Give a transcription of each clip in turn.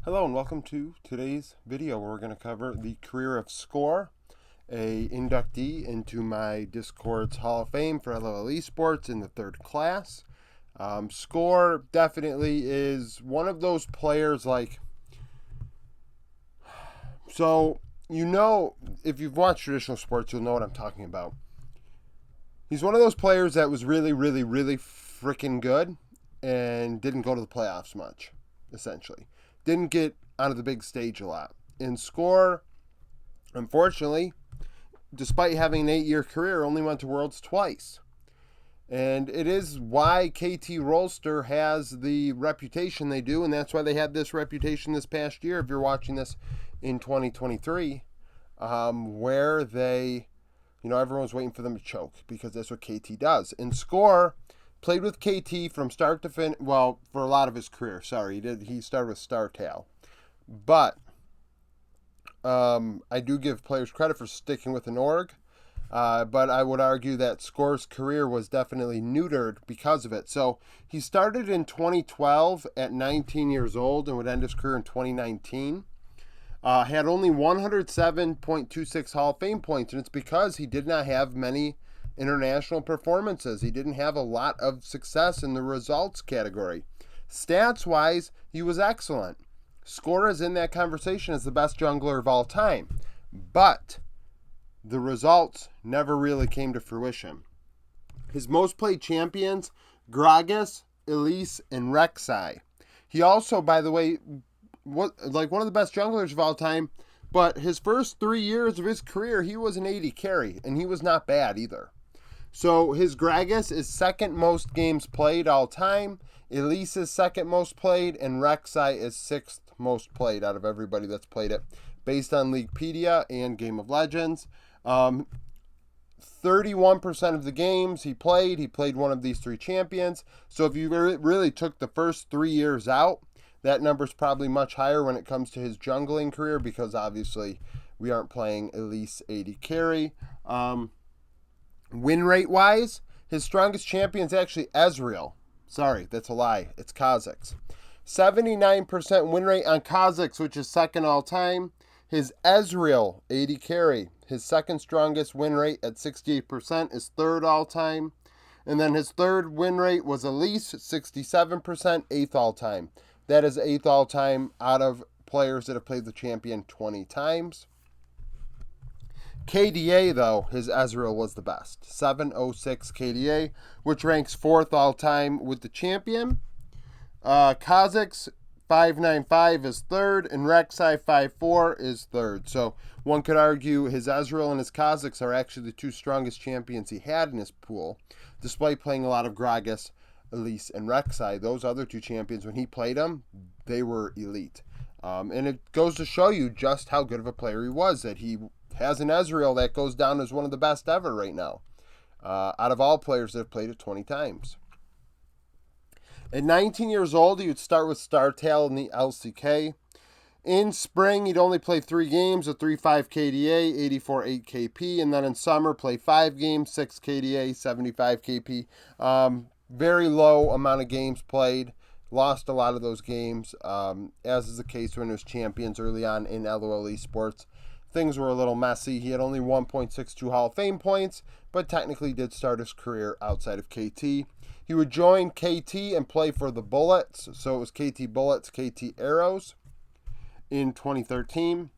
Hello and welcome to today's video where we're going to cover the career of Score, a inductee into my Discord's Hall of Fame for LOL Esports in the third class. Score definitely is one of those players if you've watched traditional sports, you'll know what I'm talking about. He's one of those players that was really freaking good and didn't go to the playoffs much, essentially. Didn't get onto the big stage a lot. And Score, unfortunately, despite having an 8-year career, only went to Worlds twice. And it is why KT Rolster has the reputation they do, and that's why they had this reputation this past year, if you're watching this in 2023, where they, everyone's waiting for them to choke, because that's what KT does. And Score played with KT from start to finish, well, for a lot of his career. He started with StarTal. But I do give players credit for sticking with an org. But I would argue that Score's career was definitely neutered because of it. So he started in 2012 at 19 years old and would end his career in 2019. Had only 107.26 Hall of Fame points, and it's because he did not have many international performances. He didn't have a lot of success in the results category. Stats-wise, he was excellent. Score is in that conversation as the best jungler of all time. But the results never really came to fruition. His most played champions, Gragas, Elise, and Rek'Sai. He also, by the way, was like one of the best junglers of all time, but his first 3 years of his career, he was an AD carry, and he was not bad either. So his Gragas is second most games played all time, Elise is second most played, and Rek'Sai is sixth most played out of everybody that's played it, based on Leaguepedia and Game of Legends. 31% of the games he played one of these three champions. So if you really took the first 3 years out, that number's probably much higher when it comes to his jungling career, because obviously we aren't playing Elise AD carry. Win rate wise, his strongest champion is actually Ezreal. Sorry, that's a lie. It's Kha'Zix. 79% win rate on Kha'Zix, which is second all time. His Ezreal AD carry, his second strongest win rate at 68%, is third all time. And then his third win rate was Elise, 67%, eighth all time. That is eighth all time out of players that have played the champion 20 times. KDA, though, his Ezreal was the best. 706 KDA, which ranks fourth all time with the champion. Kha'Zix, 595 is third, and Rek'Sai 54 is third. So one could argue his Ezreal and his Kha'Zix are actually the two strongest champions he had in his pool, despite playing a lot of Gragas, Elise, and Rek'Sai. Those other two champions, when he played them, they were elite. And it goes to show you just how good of a player he was, that he has an Ezreal that goes down as one of the best ever right now, out of all players that have played it 20 times. At 19 years old, he would start with StarTal in the LCK. In spring, he'd only play 3 games, a 3.5 KDA, 84.8 KP, and then in summer, play 5 games, 6 KDA, 75 KP. Very low amount of games played. Lost a lot of those games, as is the case when he was champions early on in LOL Esports. Things were a little messy. He had only 1.62 Hall of Fame points, but technically did start his career outside of KT. He would join KT and play for the Bullets, so it was KT Bullets, KT Arrows in 2013.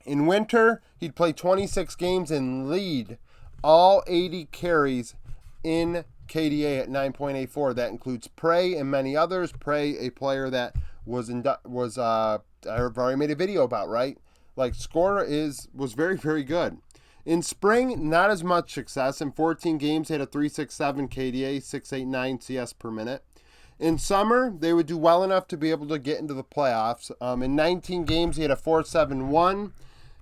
In winter, he'd play 26 games and lead all 80 carries in KDA at 9.84. That includes Prey and many others. Prey, a player that I've already made a video about, right? Like, Score was very good. In spring, not as much success. In 14 games, he had a 367 KDA, 689 CS per minute. In summer, they would do well enough to be able to get into the playoffs. In 19 games, he had a 471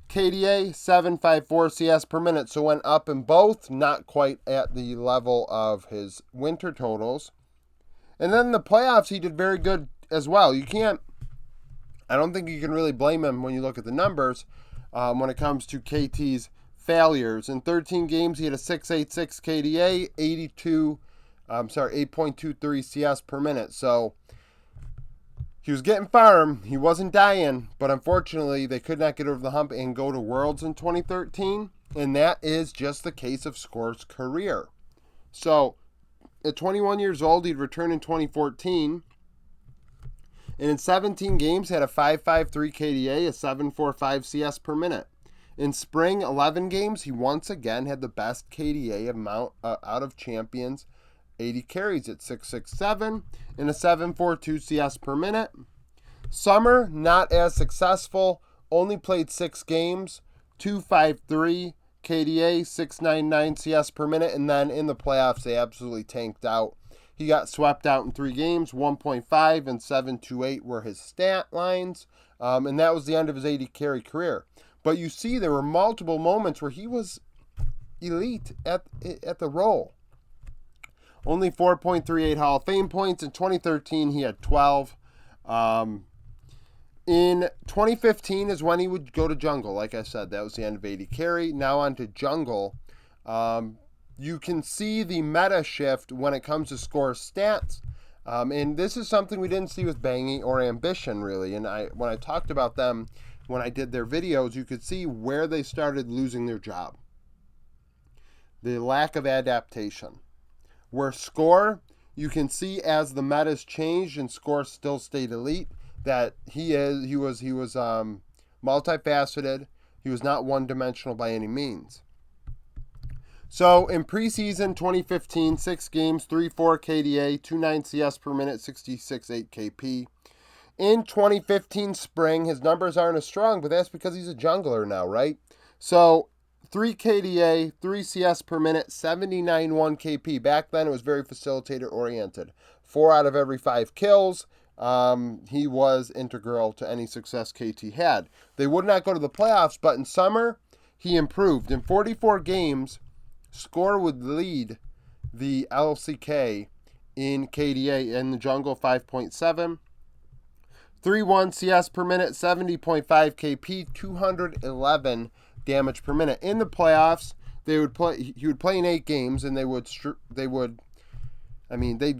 KDA, 754 CS per minute. So went up in both, not quite at the level of his winter totals. And then in the playoffs, he did very good as well. I don't think you can really blame him when you look at the numbers when it comes to KT's failures. In 13 games, he had a 686 KDA, 8.23 CS per minute. So he was getting farm. He wasn't dying, but unfortunately, they could not get over the hump and go to Worlds in 2013. And that is just the case of Score's career. So, at 21 years old, he'd return in 2014. And in 17 games, had a 5.53 KDA, a 7.45 CS per minute. In spring, 11 games, he once again had the best KDA amount out of champions. 80 carries at 6.67 and a 7.42 CS per minute. Summer, not as successful. Only played 6 games. 2.53 KDA, 6.99 CS per minute. And then in the playoffs, they absolutely tanked out. He got swept out in 3 games. 1.5 and 7.28 were his stat lines. And that was the end of his 80 carry career. But you see, there were multiple moments where he was elite at the role. Only 4.38 Hall of Fame points. In 2013, he had 12. In 2015 is when he would go to jungle. Like I said, that was the end of 80 carry. Now on to jungle. You can see the meta shift when it comes to score stats. And this is something we didn't see with Bangy or Ambition, really. And when I talked about them, when I did their videos, you could see where they started losing their job. The lack of adaptation. Where Score, you can see as the meta's changed and Score still stayed elite, that he was multifaceted. He was not one-dimensional by any means. So in preseason 2015, 6 games, 3.4 KDA, 2.9 CS per minute, 66.8 KP. In 2015 spring, his numbers aren't as strong, but that's because he's a jungler now, right? So 3 KDA, 3 CS per minute, 79.1 KP. Back then, it was very facilitator-oriented. 4 out of every 5 kills. He was integral to any success KT had. They would not go to the playoffs, but in summer, he improved. In 44 games, Score would lead the LCK in KDA in the jungle, 5.7. 3.1 CS per minute, 70.5 KP, 211 damage per minute. In the playoffs, he would play in 8 games, and they'd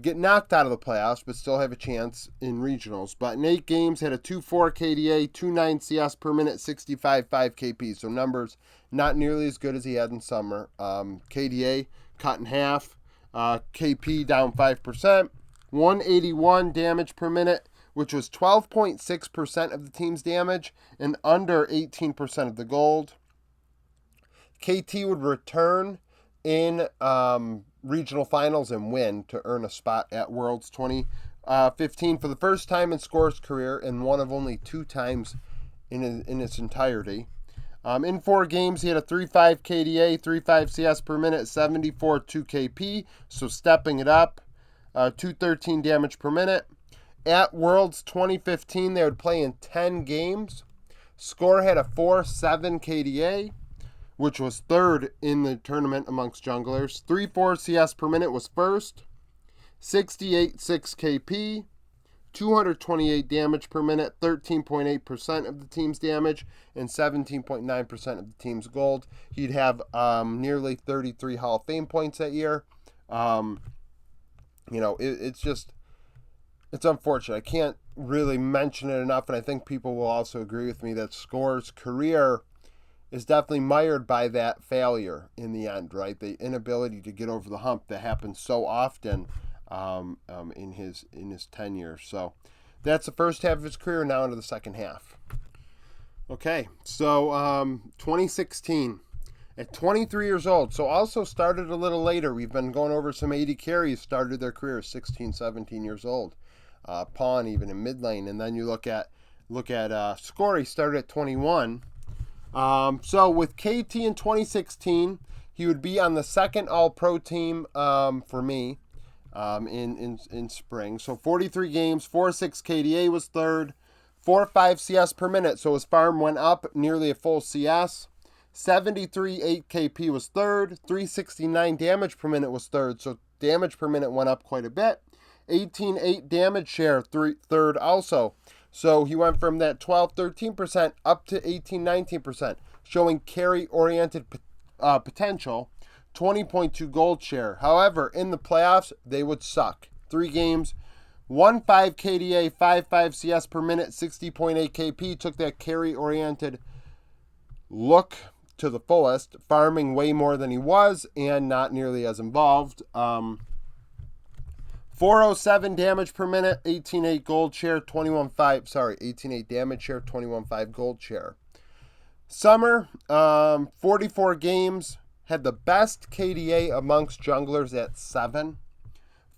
get knocked out of the playoffs, but still have a chance in regionals. But in 8 games, had a 2.4 KDA, 2.9 CS per minute, 65.5 KP. So numbers not nearly as good as he had in summer. KDA cut in half, KP down 5%, 181 damage per minute, which was 12.6% of the team's damage and under 18% of the gold. KT would return in regional finals and win to earn a spot at Worlds 2015 for the first time in Score's career and one of only 2 times in its entirety. In 4 games, he had a 3.5 KDA, 3.5 CS per minute, 74.2 KP, so stepping it up, 213 damage per minute. At Worlds 2015, they would play in 10 games. Score had a 4.7 KDA, which was 3rd in the tournament amongst junglers. 3.4 CS per minute was 1st. 68.6 KP, 228 damage per minute, 13.8% of the team's damage, and 17.9% of the team's gold. He'd have nearly 33 Hall of Fame points that year. It's unfortunate. I can't really mention it enough, and I think people will also agree with me that Score's career is definitely mired by that failure in the end, right? The inability to get over the hump that happens so often in his tenure. So that's the first half of his career. Now into the second half. Okay, so 2016. At 23 years old, so also started a little later. We've been going over some 80 carries, started their career 16, 17 years old. Pawn even in mid lane, and then you look at Score. He started at 21. So with KT in 2016, he would be on the second All-Pro team for me in spring. So 43 games, 4.6 KDA was 3rd, 4.5 CS per minute. So his farm went up nearly a full CS. 73.8 KP was 3rd, 369 damage per minute was 3rd. So damage per minute went up quite a bit. 18.8 damage share, 3rd also. So he went from that 12-13% up to 18-19%, showing carry-oriented potential. 20.2 gold share. However, in the playoffs, they would suck. 3 games, 1.5 KDA, 5.5 CS per minute, 60.8 KP. Took that carry-oriented look to the fullest, farming way more than he was and not nearly as involved. 407 damage per minute, 18.8 gold share, 18.8 damage share, 21.5 gold share. Summer, 44 games, had the best KDA amongst junglers at 7.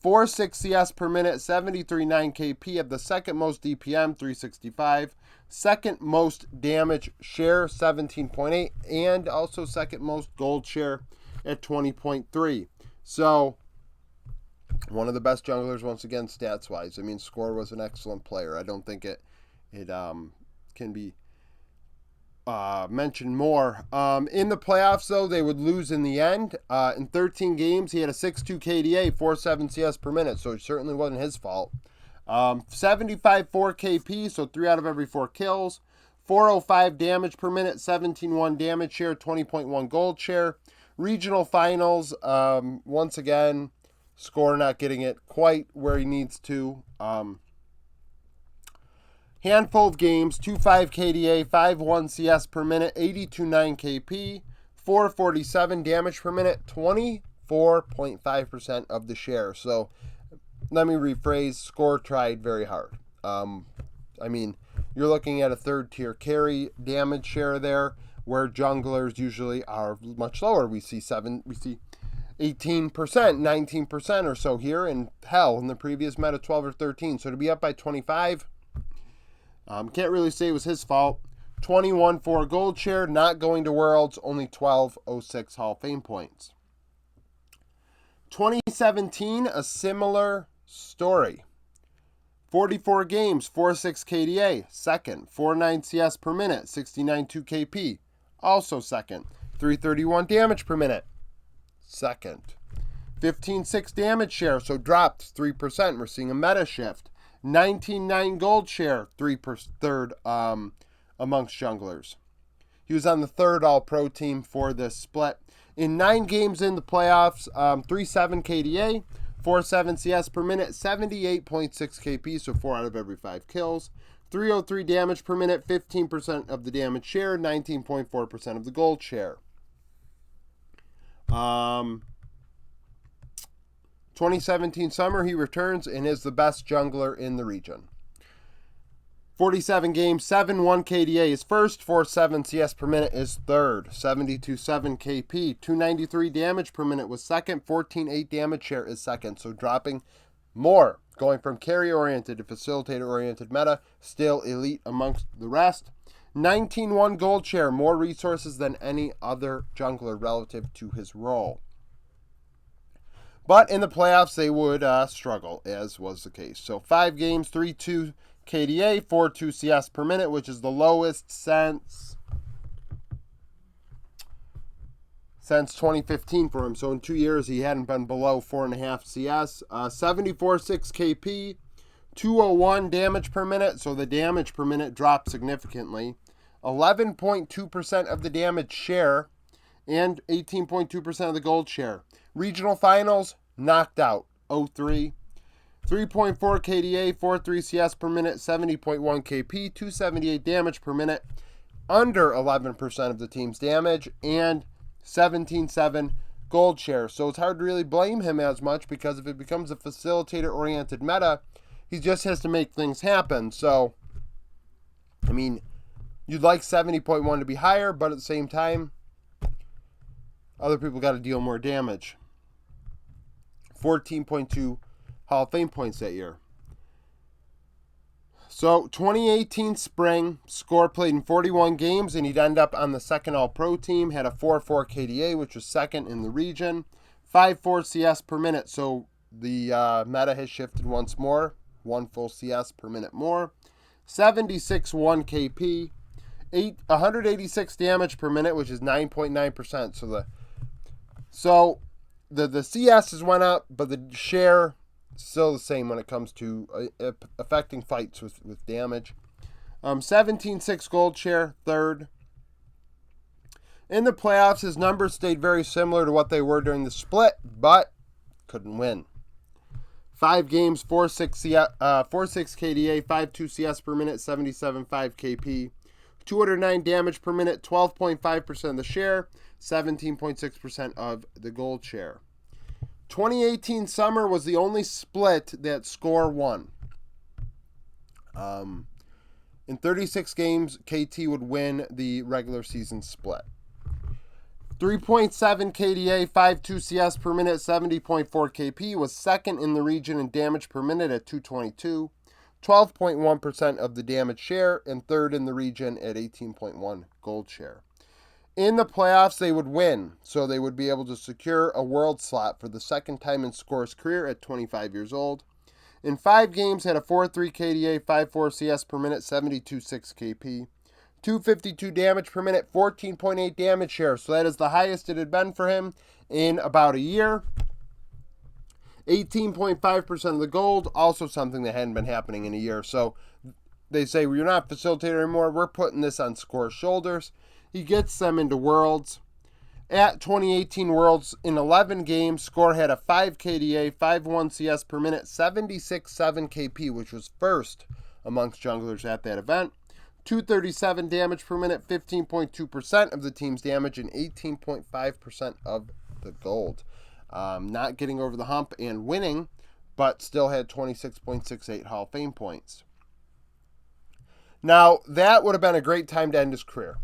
4.6 CS per minute, 73.9 KP, had the second most DPM, 365. Second most damage share, 17.8, and also second most gold share at 20.3. So, one of the best junglers, once again, stats-wise. I mean, Score was an excellent player. I don't think it can be mentioned more. In the playoffs, though, they would lose in the end. In 13 games, he had a 6.2 KDA, 4.7 CS per minute, so it certainly wasn't his fault. 75.4 KP, so 3 out of every 4 kills. 405 damage per minute, 17.1 damage share, 20.1 gold share. Regional finals, once again, Score not getting it quite where he needs to. Handful of games, 2.5 KDA, 5.1 CS per minute, 82.9 KP, 447 damage per minute, 24.5% of the share. So let me rephrase, Score tried very hard. I mean, you're looking at a third tier carry damage share there, where junglers usually are much lower. We see 18%, 19% or so here, and hell, in the previous meta, 12 or 13. So to be up by 25, can't really say it was his fault. 21.4 gold share, not going to Worlds, only 12.06 Hall of Fame points. 2017, a similar story. 44 games, 4.6 KDA, second. 4.9 CS per minute, 69.2 KP, also second. 331 damage per minute, second. 15.6 damage share, so dropped 3%. We're seeing a meta shift. 19.9 gold share, third amongst junglers. He was on the third All-Pro team for this split. In 9 games in the playoffs, 3.7 KDA, 4.7 CS per minute, 78.6 KP, so 4 out of every 5 kills. 303 damage per minute, 15% of the damage share, 19.4% of the gold share. 2017 summer, he returns and is the best jungler in the region. 47 games, 7.1 KDA is first, 4.7 CS per minute is third, 72.7 KP, 293 damage per minute was second, 14.8 damage share is second, so dropping more, going from carry-oriented to facilitator-oriented meta, still elite amongst the rest. 19.1 gold share, more resources than any other jungler relative to his role. But in the playoffs, they would struggle, as was the case. So 5 games, 3.2 KDA, 4.2 CS per minute, which is the lowest since 2015 for him. So in 2 years, he hadn't been below 4.5 CS. 74.6 KP, 201 damage per minute. So the damage per minute dropped significantly. 11.2% of the damage share and 18.2% of the gold share. Regional finals, knocked out, 0-3. 3.4 KDA, 4.3 CS per minute, 70.1 KP, 278 damage per minute, under 11% of the team's damage, and 17.7 gold share. So it's hard to really blame him as much, because if it becomes a facilitator-oriented meta, he just has to make things happen. So, I mean, you'd like 70.1 to be higher, but at the same time, other people got to deal more damage. 14.2 Hall of Fame points that year. So 2018 spring, Score played in 41 games, and he'd end up on the second All-Pro team. Had a 4.4 KDA, which was second in the region. 5.4 CS per minute, so the meta has shifted once more. 1 full CS per minute more. 76.1 KP. 186 damage per minute, which is 9.9%. So the CSs went up, but the share still the same when it comes to affecting fights with damage. 17.6 gold share, third. In the playoffs, his numbers stayed very similar to what they were during the split, but couldn't win. 5 games, 4.6 KDA, 5.2 CS per minute, 77.5 KP. 209 damage per minute, 12.5% of the share, 17.6% of the gold share. 2018 summer was the only split that Score won. In 36 games, KT would win the regular season split. 3.7 KDA, 5.2 CS per minute, 70.4 KP, was second in the region in damage per minute at 222, 12.1% of the damage share, and third in the region at 18.1 gold share. In the playoffs, they would win, so they would be able to secure a world slot for the second time in Score's career at 25 years old. In 5 games, had a 4.3 KDA, 5.4 CS per minute, 72.6 KP. 252 damage per minute, 14.8 damage share. So that is the highest it had been for him in about a year. 18.5% of the gold, also something that hadn't been happening in a year. So they say, well, you're not facilitator anymore. We're putting this on Score's shoulders. He gets them into Worlds. At 2018 Worlds, in 11 games, Score had a 5 KDA, 5.1 CS per minute, 76.7 KP, which was first amongst junglers at that event. 237 damage per minute, 15.2% of the team's damage, and 18.5% of the gold. Not getting over the hump and winning, but still had 26.68 Hall of Fame points. Now, that would have been a great time to end his career.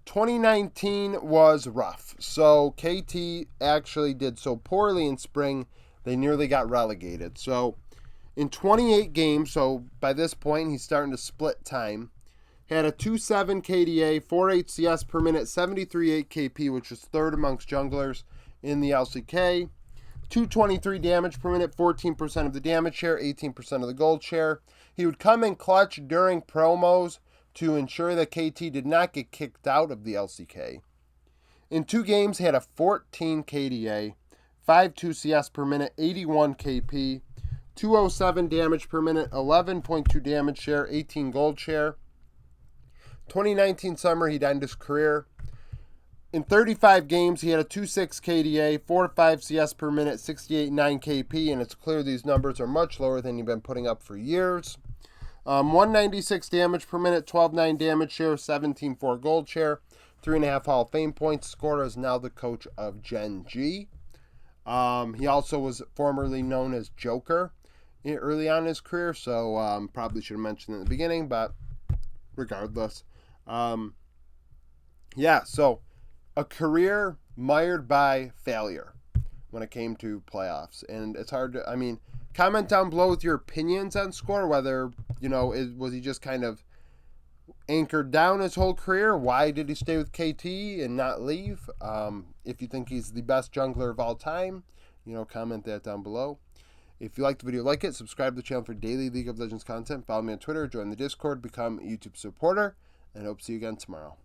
2019 was rough. So KT actually did so poorly in spring, they nearly got relegated. So in 28 games, so by this point he's starting to split time, had a 2.7 KDA, 4.8 CS per minute, 73.8 KP, which was third amongst junglers in the LCK. 223 damage per minute, 14% of the damage share, 18% of the gold share. He would come in clutch during promos to ensure that KT did not get kicked out of the LCK. In 2 games, he had a 14 KDA, 5.2 CS per minute, 81 KP, 207 damage per minute, 11.2 damage share, 18 gold share. 2019 summer, he'd end his career. In 35 games, he had a 2.6 KDA, 4.5 CS per minute, 68.9 KP, and it's clear these numbers are much lower than he'd been putting up for years. 196 damage per minute, 12.9 damage share, 17.4 gold share, 3.5 Hall of Fame points. Score is now the coach of Gen G. He also was formerly known as Joker early on in his career, so probably should have mentioned it in the beginning, but regardless. So a career mired by failure when it came to playoffs. And it's hard to, comment down below with your opinions on Score, whether, was he just kind of anchored down his whole career? Why did he stay with KT and not leave? If you think he's the best jungler of all time, comment that down below. If you liked the video, like it, subscribe to the channel for daily League of Legends content, follow me on Twitter, join the Discord, become a YouTube supporter, and hope to see you again tomorrow.